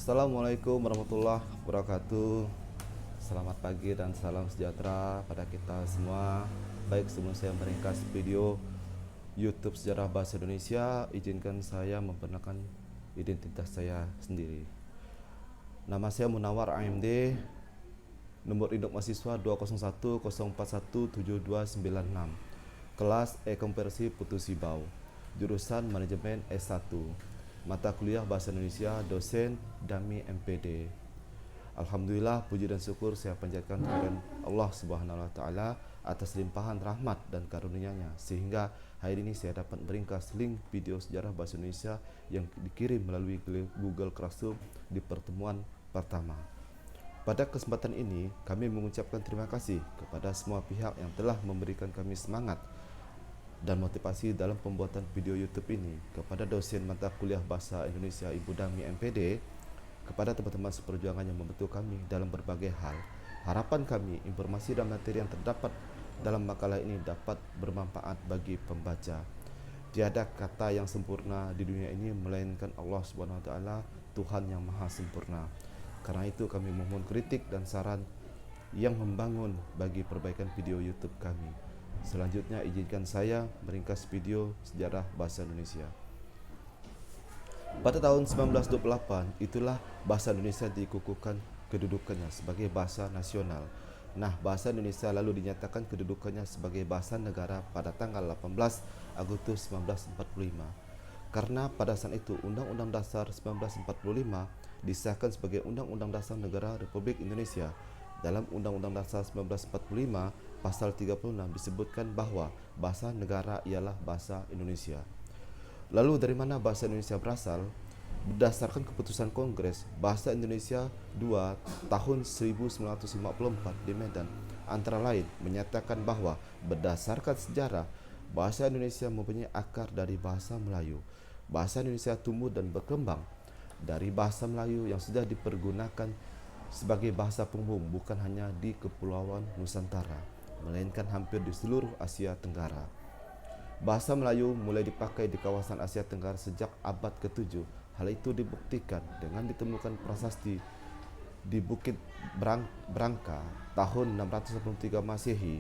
Assalamualaikum warahmatullahi wabarakatuh. Selamat pagi dan salam sejahtera pada kita semua. Baik, sebelum saya meringkas video YouTube Sejarah Bahasa Indonesia, izinkan saya memperkenalkan identitas saya sendiri. Nama saya Munawar AMD, nomor induk mahasiswa 20104172296, kelas E-Konversi Putu Sibau, jurusan Manajemen S1, mata kuliah Bahasa Indonesia, dosen Dami MPD. Alhamdulillah, puji dan syukur saya panjatkan kepada Allah Subhanahu wa taala atas limpahan rahmat dan karunia-Nya sehingga hari ini saya dapat meringkas link video sejarah bahasa Indonesia yang dikirim melalui Google Classroom di pertemuan pertama. Pada kesempatan ini, kami mengucapkan terima kasih kepada semua pihak yang telah memberikan kami semangat dan motivasi dalam pembuatan video YouTube ini, kepada dosen mata kuliah Bahasa Indonesia Ibu Dami MPD, kepada teman-teman seperjuangan yang membantu kami dalam berbagai hal. Harapan kami, informasi dan materi yang terdapat dalam makalah ini dapat bermanfaat bagi pembaca. Tiada kata yang sempurna di dunia ini melainkan Allah Subhanahu wa taala, Tuhan yang Maha Sempurna. Karena itu kami memohon kritik dan saran yang membangun bagi perbaikan video YouTube kami. Selanjutnya izinkan saya meringkas video sejarah bahasa Indonesia. Pada tahun 1928, itulah bahasa Indonesia dikukuhkan kedudukannya sebagai bahasa nasional. Nah, bahasa Indonesia lalu dinyatakan kedudukannya sebagai bahasa negara pada tanggal 18 Agustus 1945. Karena pada saat itu Undang-Undang Dasar 1945 disahkan sebagai Undang-Undang Dasar Negara Republik Indonesia. Dalam Undang-Undang Dasar 1945, pasal 36 disebutkan bahwa bahasa negara ialah bahasa Indonesia. Lalu dari mana bahasa Indonesia berasal? Berdasarkan keputusan Kongres Bahasa Indonesia 2 tahun 1954 di Medan, antara lain menyatakan bahwa berdasarkan sejarah, bahasa Indonesia mempunyai akar dari bahasa Melayu. Bahasa Indonesia tumbuh dan berkembang dari bahasa Melayu yang sudah dipergunakan sebagai bahasa penghubung bukan hanya di Kepulauan Nusantara, melainkan hampir di seluruh Asia Tenggara. Bahasa Melayu mulai dipakai di kawasan Asia Tenggara sejak abad ke-7. Hal itu dibuktikan dengan ditemukan prasasti di Bukit Brangka tahun 683 Masehi,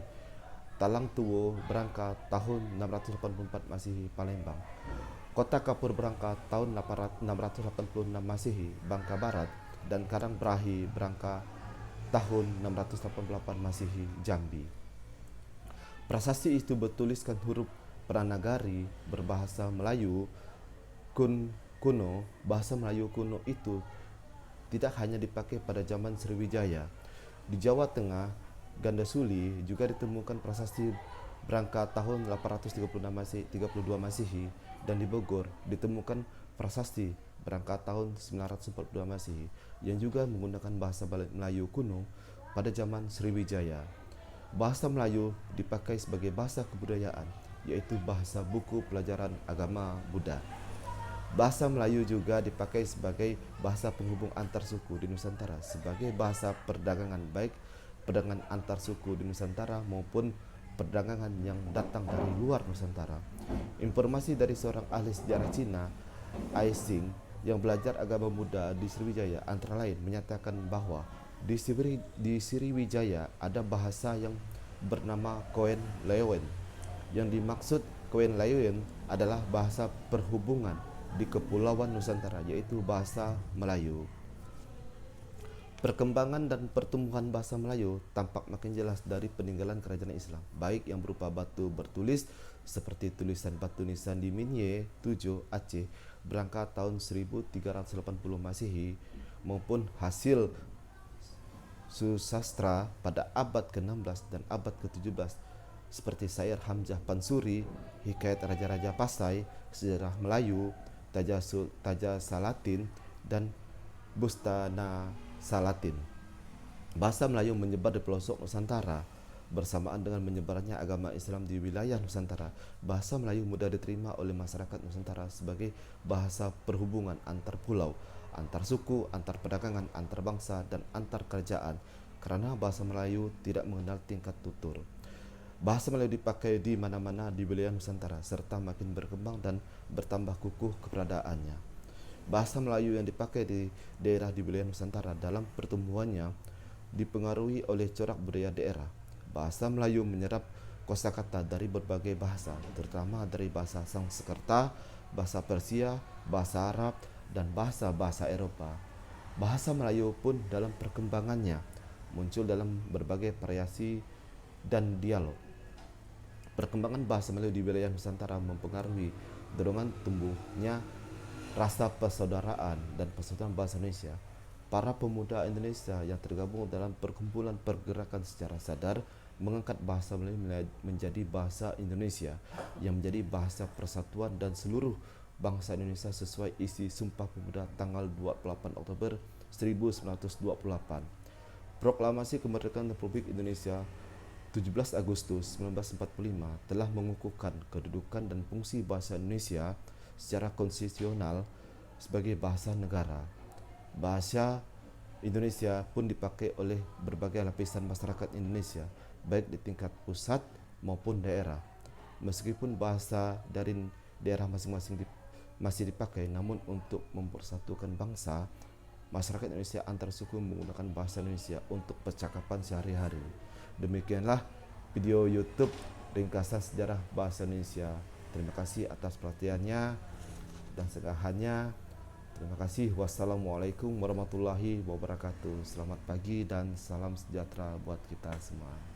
Talang Tuwo Brangka tahun 684 Masehi Palembang, Kota Kapur Brangka tahun 686 Masehi Bangka Barat, dan Karang Berahi Brangka tahun 688 Masehi Jambi. Prasasti itu bertuliskan huruf Pranagari berbahasa Melayu kuno. Bahasa Melayu kuno itu tidak hanya dipakai pada zaman Sriwijaya. Di Jawa Tengah, Gandasuli juga ditemukan prasasti Brangka tahun 832 Masehi, dan di Bogor ditemukan prasasti Brangka tahun 942 Masehi yang juga menggunakan bahasa Melayu kuno pada zaman Sriwijaya. Bahasa Melayu dipakai sebagai bahasa kebudayaan, yaitu bahasa buku pelajaran agama Buddha. Bahasa Melayu juga dipakai sebagai bahasa penghubung antar suku di Nusantara, sebagai bahasa perdagangan, baik perdagangan antar suku di Nusantara maupun perdagangan yang datang dari luar Nusantara. Informasi dari seorang ahli sejarah Cina, Ai Xing, yang belajar agama Buddha di Sriwijaya antara lain menyatakan bahwa di Sriwijaya ada bahasa yang bernama Koen Lewen. Yang dimaksud Koen Lewen adalah bahasa perhubungan di Kepulauan Nusantara, yaitu bahasa Melayu. Perkembangan dan pertumbuhan bahasa Melayu tampak makin jelas dari peninggalan kerajaan Islam, baik yang berupa batu bertulis seperti tulisan batu nisan di Minye 7 Aceh Brangka tahun 1380 Masehi, maupun hasil susastra pada abad ke-16 dan abad ke-17 seperti Syair Hamzah Pansuri, Hikayat Raja-Raja Pasai, Sejarah Melayu, Taja Salatin, dan Bustana Salatin. Bahasa Melayu menyebar di pelosok Nusantara. Bersamaan dengan menyebarnya agama Islam di wilayah Nusantara, bahasa Melayu mudah diterima oleh masyarakat Nusantara sebagai bahasa perhubungan antar pulau, antar suku, antar perdagangan, antar bangsa, dan antar kerajaan, karena bahasa Melayu tidak mengenal tingkat tutur. Bahasa Melayu dipakai di mana-mana di wilayah Nusantara serta makin berkembang dan bertambah kukuh keberadaannya. Bahasa Melayu yang dipakai di daerah di wilayah Nusantara dalam pertumbuhannya dipengaruhi oleh corak budaya daerah. Bahasa Melayu menyerap kosakata dari berbagai bahasa, terutama dari bahasa Sanskerta, bahasa Persia, bahasa Arab, dan bahasa-bahasa Eropa. Bahasa Melayu pun dalam perkembangannya muncul dalam berbagai variasi dan dialog. Perkembangan bahasa Melayu di wilayah Nusantara mempengaruhi dorongan tumbuhnya rasa persaudaraan dan persatuan bahasa Indonesia. Para pemuda Indonesia yang tergabung dalam perkumpulan pergerakan secara sadar mengangkat bahasa Melayu menjadi bahasa Indonesia yang menjadi bahasa persatuan dan seluruh bangsa Indonesia sesuai isi Sumpah Pemuda tanggal 28 Oktober 1928. Proklamasi Kemerdekaan Republik Indonesia 17 Agustus 1945 telah mengukuhkan kedudukan dan fungsi bahasa Indonesia secara konstitusional sebagai bahasa negara. Bahasa Indonesia pun dipakai oleh berbagai lapisan masyarakat Indonesia, baik di tingkat pusat maupun daerah. Meskipun bahasa dari daerah masing-masing masih dipakai, namun untuk mempersatukan bangsa, masyarakat Indonesia antar suku menggunakan bahasa Indonesia untuk percakapan sehari-hari. Demikianlah video YouTube ringkasan sejarah bahasa Indonesia. Terima kasih atas perhatiannya dan segahanya. Terima kasih. Wassalamualaikum warahmatullahi wabarakatuh. Selamat pagi dan salam sejahtera buat kita semua.